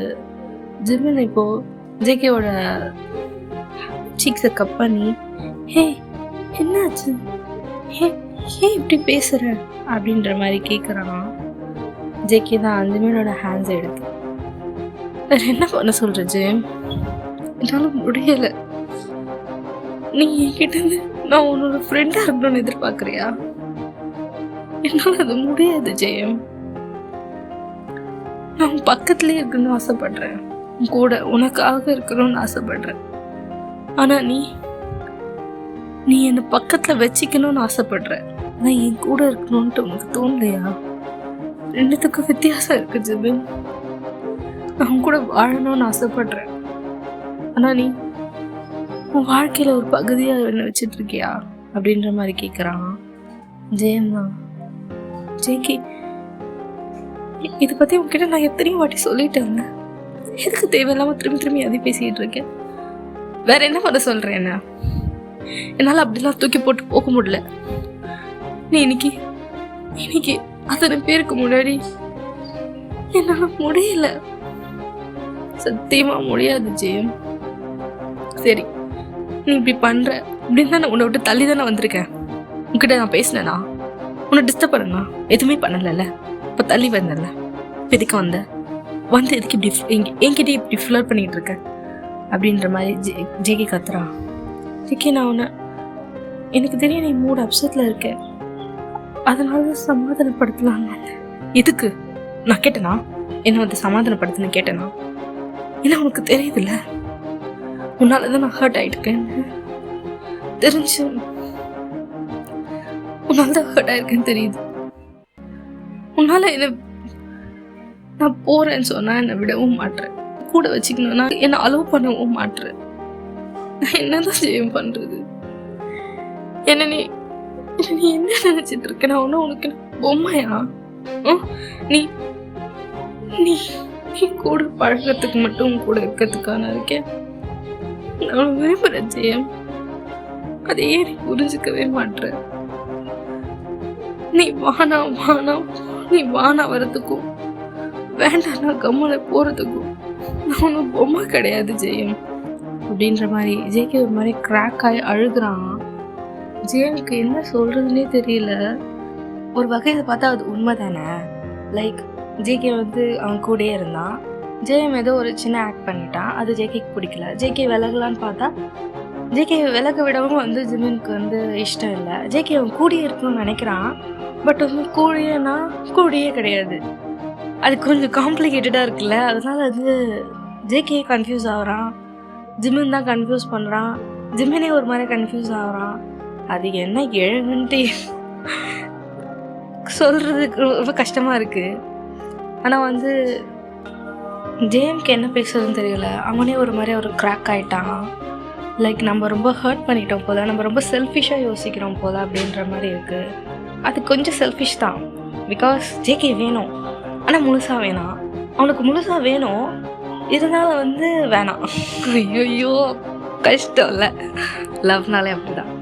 ஜிம்மின் இப்போ ஜேகேவோட சீக்ஸை கப் பண்ணி ஹே என்னாச்சு, ஹே இப்படி பேசுற அப்படின்ற மாதிரி கேட்குறான். ஜேகே தான் ஜிம்மினோட ஹேண்ட்ஸ் எடுத்து வேற என்ன பண்ண சொல்ற ஜிம், என்னால முடியலை. நீ என்கிட்ட நான் உன்னோட ஃப்ரெண்டாக இருக்கணும்னு எதிர்பார்க்குறியா? என்னால் அது முடியாது ஜெயம். நான் உன் பக்கத்துலேயே இருக்கணும்னு ஆசைப்படுறேன், உன் கூட உனக்காக இருக்கணும்னு ஆசைப்படுறேன். ஆனால் நீ என்னை பக்கத்தில் வச்சுக்கணும்னு ஆசைப்படுற, நான் என் கூட இருக்கணும்ன்ட்டு உனக்கு தோணலையா? ரெண்டுத்துக்கும் வித்தியாசம் இருக்கு ஜெபின். நான் உன் கூட வாழணும்னு ஆசைப்படுறேன், ஆனால் நீ உன் வாழ்க்கையில் ஒரு பகுதியாக என்ன வச்சுட்டு இருக்கியா அப்படின்ற மாதிரி கேட்குறான். ஜெயம் தான் ஜேகே இதை பற்றி உங்ககிட்ட நான் எத்தனையும் வாட்டி சொல்லிட்டேங்க, எதுக்கு தேவையில்லாமல் திரும்பி அதை பேசிக்கிட்டு இருக்கேன்? வேற என்ன பண்ண சொல்கிறேன்? என்ன என்னால் அப்படிலாம் தூக்கி போட்டு போக முடியல. நீ இன்னைக்கு அத்தனை பேருக்கு முன்னாடி என்னால் முடியல, சத்தியமாக முடியாது ஜெயம். சரி நீ இப்படி பண்ணுற அப்படின்னு தான் நான் உன்னை விட்டு தள்ளி தானே வந்திருக்கேன். உங்ககிட்ட நான் பேசினேனா, உன்னை டிஸ்டர்ப் பண்ணனா? எதுவுமே பண்ணலைல்ல. இப்போ தள்ளி வந்தல, எதுக்கு வந்து எதுக்கு இப்படி என்கிட்ட இப்படி ஃப்ளர் பண்ணிக்கிட்டு இருக்க அப்படின்ற மாதிரி ஜேகே கத்துறான். ஜேகே நான் எனக்கு தெரியும் நீ மூட் அப்செட்டில் இருக்க, அதனால தான் சமாதானப்படுத்தலாம். எதுக்கு நான் கேட்டேனா? என்ன வந்து சமாதானப்படுத்துன்னு கேட்டேனா? இல்லை உனக்கு தெரியுதுல்ல உன்னால தான் நான் ஹர்ட் ஆகிட்டுருக்கேன்னு தெரிஞ்சு, உன்னால தான் ஹர்ட் ஆயிருக்கேன்னு தெரியுது. உன்னால என்ன நான் போறேன்னு சொன்னா என்னை விடவும் மாட்டேன், கூட வச்சுக்கணும்னா என்னை அலோவ் பண்ணவும் மாட்டேன். நான் என்னதான் ஜெயம் பண்றது? என்ன நீ என்ன நினைச்சிட்டு இருக்க? நான் ஒன்னும் உனக்கு பொம்மையா? நீ நீ நீ கூட பழகிறதுக்கு மட்டும் கூட இருக்கிறதுக்கான இருக்கேன். நான் விரும்புறேன் ஜெயம், அதையே நீ புரிஞ்சுக்கவே மாட்டேற. நீ வானா வரதுக்கும் வேண்டாம் நான் கம்மலை போறதுக்கும் நான் ஒன்றும் பொம்மை கிடையாது ஜெயம் அப்படின்ற மாதிரி ஜேகே ஒரு மாதிரி கிராக் ஆகி அழுகுறான். ஜெயமுக்கு என்ன சொல்றதுன்னே தெரியல. ஒரு வகையில் பார்த்தா அது உண்மை தானே. லைக் ஜேகே வந்து அவன் கூடயே இருந்தான், ஜெயம் ஏதோ ஒரு சின்ன ஆக்ட் பண்ணிட்டான், அது ஜேகேக்கு பிடிக்கல. ஜேகே விலகலான்னு பார்த்தா ஜேகே விலக விடவும் வந்து ஜிமினுக்கு வந்து இஷ்டம் இல்லை. ஜேகே அவன் கூடியே இருக்கணும்னு நினைக்கிறான். பட் வந்து கூடியே கிடையாது. அது கொஞ்சம் காம்ப்ளிகேட்டடாக இருக்குல்ல. அதனால வந்து ஜேகே கன்ஃபியூஸ் ஆகுறான். ஜிமின் தான் கன்ஃபியூஸ் பண்ணுறான். ஜிமினே ஒரு மாதிரி கன்ஃபியூஸ் ஆகுறான். அது என்ன எழுதுன்ட்டு சொல்கிறதுக்கு ரொம்ப கஷ்டமாக இருக்குது. ஆனால் வந்து ஜேஎம்க்கு என்ன பேசுறதுன்னு தெரியல. அவனே ஒரு மாதிரி ஒரு கிராக் ஆகிட்டான். லைக் நம்ம ரொம்ப ஹர்ட் பண்ணிட்டோம் போல, நம்ம ரொம்ப செல்ஃபிஷாக யோசிக்கிறோம் போல அப்படின்ற மாதிரி இருக்குது. அது கொஞ்சம் செல்ஃபிஷ் தான். பிகாஸ் ஜேகே வேணும், ஆனால் முழுசாக வேணாம். அவனுக்கு முழுசாக வேணும், இருந்தாலும் வந்து வேணாம். ஐயோ கஷ்டம் இல்லை. லவ்னாலே அப்படி தான்.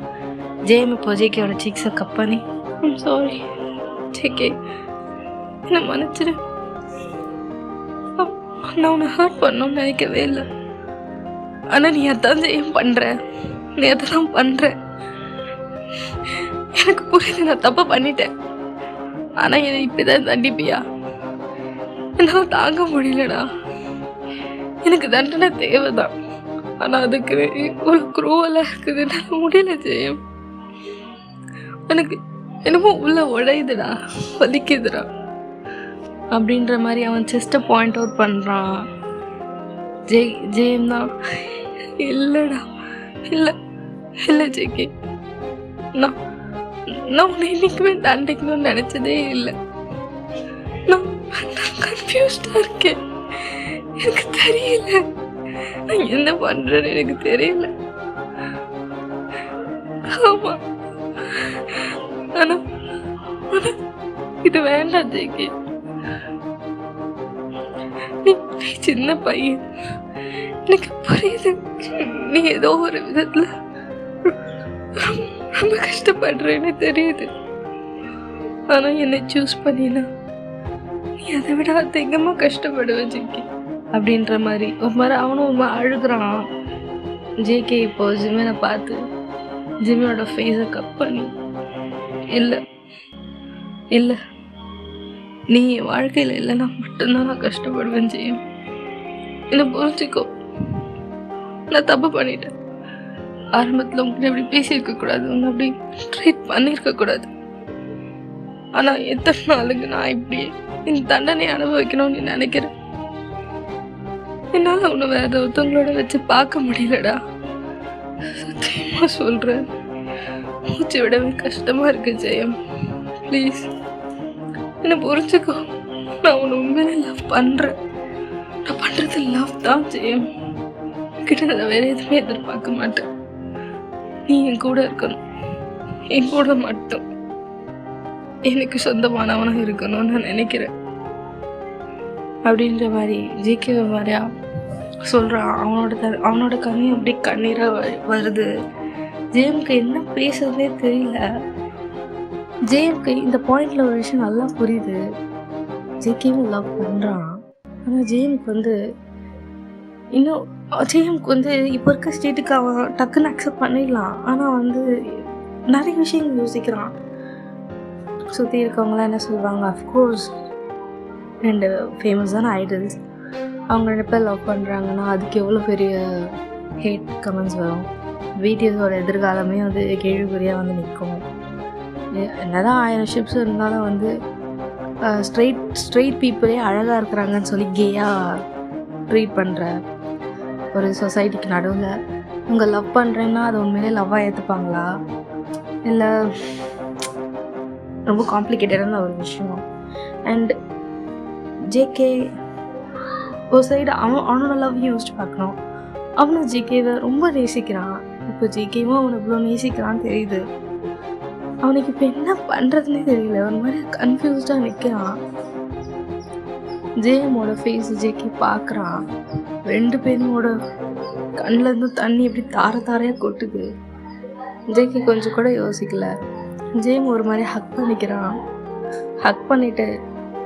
ஜேஎம் இப்போ ஜேகேயோட சீக்ஸை கப் பண்ணி சாரி ஜேகே என்ன மன்னிச்சிடு, நான் உன்னை ஹர்ட் பண்ணணும்னு நினைக்கவே இல்லை. ஆனால் நீ அதான் ஜெயம் பண்ணுற, நீ அதெல்லாம் பண்ணுற. எனக்கு புரியுது, நான் தப்பா பண்ணிட்டேன். ஆனால் என்னை இப்படிதான் தண்டிப்பியா? என்னால் தாங்க முடியலடா. எனக்கு தண்டனை தேவைதான், ஆனால் அதுக்கு ஒரு குரூவலாக இருக்குது. என்னால் முடியல ஜெயம். எனக்கு என்னமோ உள்ள உடையுதுடா, வலிக்குதுடா அப்படின்ற மாதிரி அவன் செஸ்ட்டை பாயிண்ட் அவுட் பண்ணுறான். ஜெயம் தான் இல்லைடா, இல்லை ஜேகே, நான் உன்னை இன்னைக்குமே தண்டிக்கணும்னு நினச்சதே இல்லை. நான் கன்ஃபியூஸ்டாக இருக்கேன். எனக்கு தெரியல நான் என்ன பண்ணுறேன்னு எனக்கு தெரியல. ஆமாம், ஆனால் இது வேண்டாம் ஜேகே. நீ சின்ன பையன், எனக்கு புரியுது. நீ ஏதோ ஒரு விதத்தில் ரொம்ப கஷ்டப்படுறேன்னு தெரியுது. ஆனால் என்னை சூஸ் பண்ணினா நீ அதை விட அதிகமாக கஷ்டப்படுவேன் ஜேகே அப்படின்ற மாதிரி ஒரு மாதிரி அவனும் ஒரு மாதிரி அழுகிறான். ஜேகே இப்போ ஜிமினை பார்த்து ஜிமினோட ஃபேஸை கப் பண்ணி, இல்லை நீ என் வாழ்க்கையில் இல்லைன்னா மட்டும்தான் நான் கஷ்டப்படுவேன் ஜெயம். என்னை புரிஞ்சுக்கோ, நான் தப்பு பண்ணிட்டேன். ஆரம்பத்தில் உங்கள்கிட்ட அப்படி பேசியிருக்கக்கூடாது, உன்னை அப்படி ட்ரீட் பண்ணியிருக்கக்கூடாது. ஆனால் எத்தனை நாளுக்கு நான் இப்படி இந்த தண்டனை அனுபவிக்கணும்னு நீ நினைக்கிறேன். என்னால் உன்னை வேற ஒருத்தவங்களோட வச்சு பார்க்க முடியலடா. சத்தியமாக சொல்கிறேன், மூச்சு விடவே கஷ்டமாக இருக்கு ஜெயம். ப்ளீஸ் என்னை புரிஞ்சுக்கோ. நான் உன்னை உண்மையிலே லவ் பண்ணுறேன். நான் பண்ணுறது லவ் தான் ஜெயம். கிட்ட நான் வேற எதுவுமே எதிர்பார்க்க மாட்டேன். நீ என் கூட இருக்கணும், என் கூட மட்டும் எனக்கு சொந்தமானவனாக இருக்கணும்னு நான் நினைக்கிறேன் அப்படின்ற மாதிரி ஜேகே மாதிரியா சொல்கிறான். அவனோட கண்ணி அப்படி கண்ணீராக வருது. ஜேஎம்க்கு என்ன பேசுறதே தெரியல. ஜேஎம்க்கு இந்த பாயிண்டில் ஒரு விஷயம் நல்லா புரியுது. ஜேகேவும் லவ் பண்ணுறான். ஆனால் ஜேஎம்க்கு வந்து இன்னும் ஜேஎம்க்கு வந்து இப்போ இருக்க ஸ்டேட்டுக்கு அவன் டக்குன்னு அக்செப்ட் பண்ணிடலாம். ஆனால் வந்து நிறைய விஷயங்கள் யோசிக்கிறான். சுற்றி இருக்கவங்களாம் என்ன சொல்லுவாங்க? அஃப்கோர்ஸ் 2 ஃபேமஸான ஐடல்ஸ், அவங்க 2 பேர் லவ் பண்ணுறாங்கன்னா அதுக்கு எவ்வளோ பெரிய ஹேட் கமெண்ட்ஸ் வரும். பிடிஎஸோட எதிர்காலமே வந்து கேள்விக்குறியாக வந்து நிற்கும். என்னதான் 1000 ஷிப்ஸ் இருந்தாலும் வந்து ஸ்ட்ரெயிட் பீப்புளே அழகாக இருக்கிறாங்கன்னு சொல்லி கேயாக ட்ரீட் பண்ணுற ஒரு சொசைட்டிக்கு நடுவில் இவங்க லவ் பண்ணுறேன்னா அது உண்மையிலே லவ்வாக ஏற்றுப்பாங்களா? இல்லை ரொம்ப காம்ப்ளிகேட்டடான ஒரு விஷயம். அண்ட் ஜேகே ஒரு சைடு அவனோட லவ்வையும் யோசிச்சு பார்க்கணும். அவனும் ஜேகேவை ரொம்ப நேசிக்கிறான். இப்போ ஜேகேவும் அவனை இவ்வளோ நேசிக்கிறான்னு தெரியுது. அவனுக்கு இப்போ என்ன பண்ணுறதுனே தெரியல. ஒரு மாதிரி கன்ஃபியூஸ்டாக நிற்கிறான். ஜேஎம்மோட ஃபேஸ் ஜேகே பார்க்குறான். 2 பேரோட கண்ணிலேருந்து தண்ணி எப்படி தாரையாக கொட்டுது. ஜேகே கொஞ்சம் கூட யோசிக்கல. ஜேஎம் ஒரு மாதிரி ஹக் பண்ணிக்கிறான். ஹக் பண்ணிவிட்டு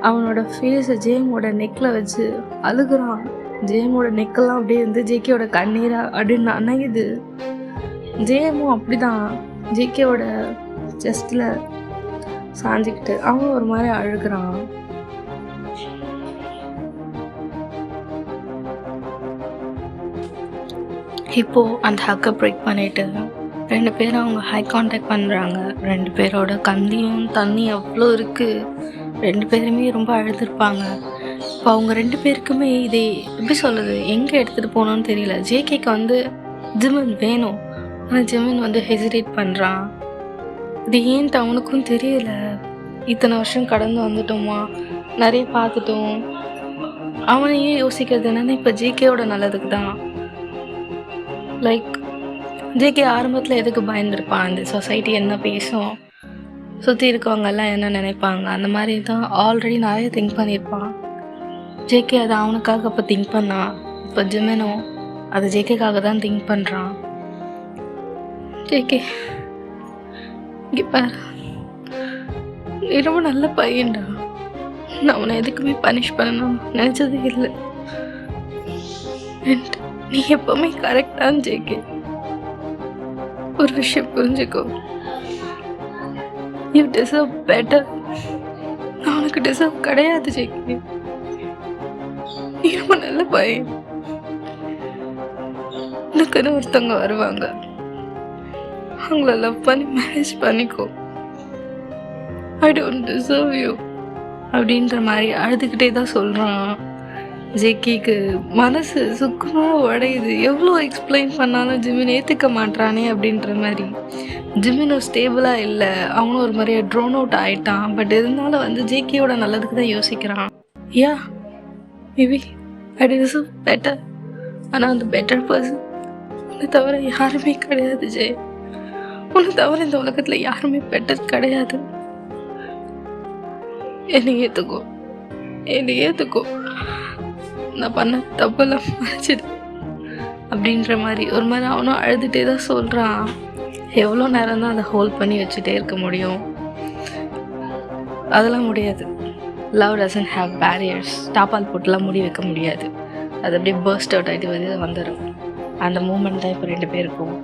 அவனோட ஃபேஸை ஜேஎம்மோட நெக்கில் வச்சு அழுகுறான். ஜேஎம்மோட நெக்கெல்லாம் அப்படியே வந்து ஜேகேயோட கண்ணீராக அப்படின்னு நனையுது. ஜேஎம்மும் அப்படி தான் ஜேகேவோட செஸ்டில் சாஞ்சிக்கிட்டு அவன் ஒரு மாதிரி அழுகுறான். இப்போது அந்த ஹக்கை பிரேக் பண்ணிவிட்டு 2 பேரும் அவங்க ஹை கான்டாக்ட் பண்ணுறாங்க. 2 பேரோட கண்ணியும் தண்ணி அவ்வளோ இருக்குது. 2 பேருமே ரொம்ப அழுதுருப்பாங்க. இப்போ அவங்க 2 பேருக்குமே இது எப்படி சொல்கிறது, எங்கே எடுத்துகிட்டு போகணுன்னு தெரியல. ஜேகேக்கு வந்து ஜிமின் வேணும், ஆனால் ஜிமின் வந்து ஹெசிடேட் பண்ணுறான். இது ஏன்ட்டு அவனுக்கும் தெரியல. இத்தனை வருஷம் கடந்து வந்துட்டோமா, நிறைய பார்த்துட்டோம். அவனையே யோசிக்கிறது என்னென்னா இப்போ ஜேகேவோட நல்லதுக்கு தான். லைக் ஜேகே ஆரம்பத்தில் எதுக்கு பயந்துருப்பான், அந்த சொசைட்டி என்ன பேசும், சுற்றி இருக்கவங்கெல்லாம் என்ன நினைப்பாங்க, அந்த மாதிரி தான் ஆல்ரெடி நிறைய திங்க் பண்ணியிருப்பான். ஜேகே அதை அவனுக்காக அப்போ திங்க் பண்ணான். இப்போ ஜிமினும் அது ஜேகேக்காக தான் திங்க் பண்ணுறான். ஜேகே இங்கே பாரு, நீ ரொம்ப நல்ல பையன்டா. நான் உன்னை எதுக்குமே பனிஷ் பண்ணணும் நினச்சதே இல்லை. நீ எப்பவுமே கரெக்டான ஜேகே. ஒரு விஷயம் புரிஞ்சுக்கோ, யூ டிசர்வ் பெட்டர். நான் உனக்கு டிசர்வ் கிடையாது ஜேகே. நீ ரொம்ப நல்ல பையன். உனக்குன்னு ஒருத்தவங்க வருவாங்க, அவங்கள லவ் பண்ணி மேரேஜ் பண்ணிக்கோ. ஐ டோன்ட் டிசர்வ் யூ அப்படின்ற மாதிரி அழுதுகிட்டே தான் சொல்கிறான். ஜேக்கிக்கு மனசு சுக்குமாக உடையுது. எவ்வளோ எக்ஸ்பிளைன் பண்ணாலும் ஜிமின் ஏற்றுக்க மாட்டானே அப்படின்ற மாதிரி. ஜிமினும் ஸ்டேபிளாக இல்லை, அவனும் ஒரு மாதிரியா ட்ரோன் அவுட் ஆகிட்டான். பட் இருந்தாலும் வந்து ஜேக்கியோட நல்லதுக்கு தான் யோசிக்கிறான். Yeah maybe I deserve better, ஆனால் அந்த பெட்டர் பர்சன் உன்னை தவிர யாருமே கிடையாது ஜெய். உன்னை தவிர இந்த உலகத்தில் யாருமே பெட்டர் கிடையாது. என்னை ஏற்றுக்கோ, என்னை ஏற்றுக்கோ. நான் பண்ண தப்பெல்லாம் மறைச்சிடு அப்படின்ற மாதிரி ஒரு மாதிரி அவனும் அழுதுகிட்டே தான் சொல்கிறான். எவ்வளோ நேரம் தான் அதை ஹோல்ட் பண்ணி வச்சுட்டே இருக்க முடியும்? அதெல்லாம் முடியாது. Love doesn't have barriers. டாப்பால் போட்டுலாம் முடி வைக்க முடியாது. அது அப்படியே பர்ஸ்ட் அவுட் ஆகிட்டு வெளியே வந்துடும். அந்த மூமெண்ட் தான் இப்போ 2 பேருக்கும்.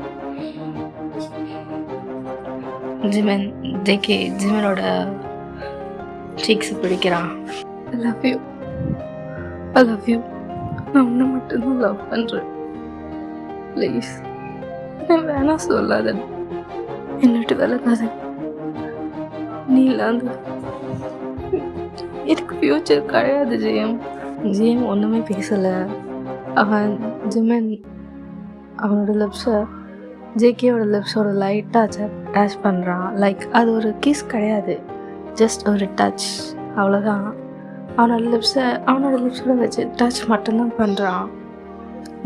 ஜிமன் ஜேகே ஜிமனோட சீக்ஸ் பிடிக்கிறான். I love you, I love you. நான் உன்னை மட்டும்தான் லவ் பண்ணுறேன். ப்ளீஸ் என்ன வேணாம் சொல்லாத, என்னட்டு விலகாத. நீ இல்லாத எனக்கு ஃப்யூச்சர் கிடையாது ஜெயம். ஜெயம் ஒன்றுமே பேசலை. அவன் ஜிமன் அவனோட லிப்ஸை ஜேகேயோட லிப்ஸோட லைட்டாக டச் பண்ணுறான். லைக் அது ஒரு கிஸ் கிடையாது, ஜஸ்ட் ஒரு டச், அவ்வளோதான். அவனோட லிப்ஸோட வச்சு டச் மட்டும்தான் பண்ணுறான்.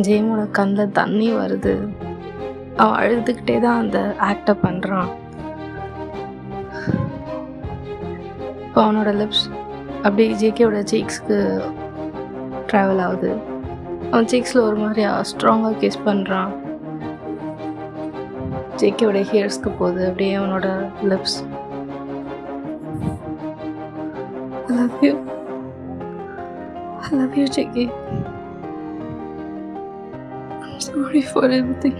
ஜேமோட கண்ணில் தண்ணி வருது. அவன் அழுதுகிட்டே தான் அந்த ஆக்டை பண்ணுறான். இப்போ அவனோட லிப்ஸ் அப்படியே ஜேகேயோட சீக்ஸ்க்கு ட்ராவல் ஆகுது. அவன் சீக்ஸில் ஒரு மாதிரியா ஸ்ட்ராங்காக கிஸ் பண்ணுறான். ஜேகேயோட ஹேர்ஸ்க்கு போகுது அப்படியே அவனோட lips. I love you. I love you, Jackie. I'm sorry for everything.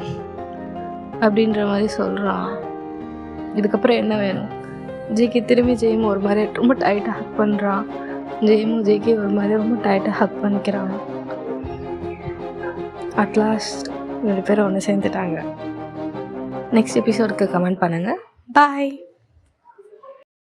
அப்படின்ற மாதிரி சொல்கிறான். இதுக்கப்புறம் என்ன வேணும்? ஜேகே திரும்பி ஜெயமும் ஒரு மாதிரி ரொம்ப டைட்டாக ஹக் பண்ணுறான். ஜெயமும் ஜேகே ஒரு மாதிரி ரொம்ப டைட்டாக ஹக் பண்ணிக்கிறான். அட்லாஸ்ட் 2 பேரும் ஒன்று சேர்ந்துட்டாங்க. நெக்ஸ்ட் எபிசோடுக்கு கமெண்ட் பண்ணுங்கள். பாய்.